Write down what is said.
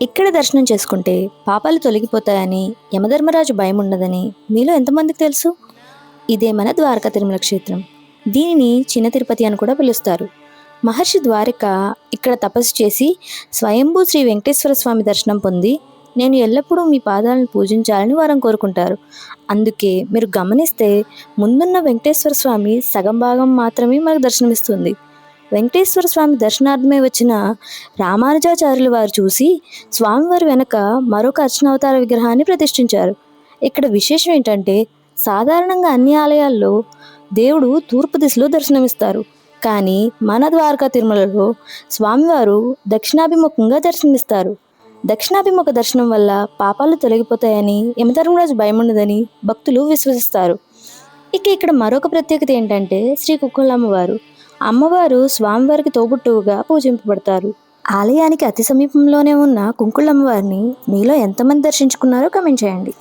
ఇక్కడ దర్శనం చేసుకుంటే పాపాలు తొలగిపోతాయని, యమధర్మరాజు భయం ఉండదని మీలో ఎంతమందికి తెలుసు? ఇదే మన ద్వారకా తిరుమల క్షేత్రం. దీనిని చిన్న తిరుపతి అని కూడా పిలుస్తారు. మహర్షి ద్వారిక ఇక్కడ తపస్సు చేసి స్వయంభూ శ్రీ వెంకటేశ్వర స్వామి దర్శనం పొంది, నేను ఎల్లప్పుడూ మీ పాదాలను పూజించాలని వరం కోరుకుంటారు. అందుకే మీరు గమనిస్తే ముందున్న వెంకటేశ్వర స్వామి సగం భాగం మాత్రమే మనకు దర్శనమిస్తుంది. వెంకటేశ్వర స్వామి దర్శనార్థమై వచ్చిన రామానుజాచార్యుల వారు చూసి స్వామివారి వెనక మరొక అర్చనావతార విగ్రహాన్ని ప్రతిష్ఠించారు. ఇక్కడ విశేషం ఏంటంటే, సాధారణంగా అన్ని ఆలయాల్లో దేవుడు తూర్పు దిశలో దర్శనమిస్తారు. కానీ మన ద్వారకా తిరుమలలో స్వామివారు దక్షిణాభిముఖంగా దర్శనమిస్తారు. దక్షిణాభిముఖ దర్శనం వల్ల పాపాలు తొలగిపోతాయని, యమధర్మరాజు భయం ఉండదని భక్తులు విశ్వసిస్తారు. ఇక్కడ మరొక ప్రత్యేకత ఏంటంటే, శ్రీ కుక్కలమ్మవారు. అమ్మవారు స్వామివారికి తోబుట్టువుగా పూజింపబడతారు. ఆలయానికి అతి సమీపంలోనే ఉన్న కుంకుళ్ళమ్మవారిని మీలో ఎంతమంది దర్శించుకున్నారో కామెంట్ చేయండి.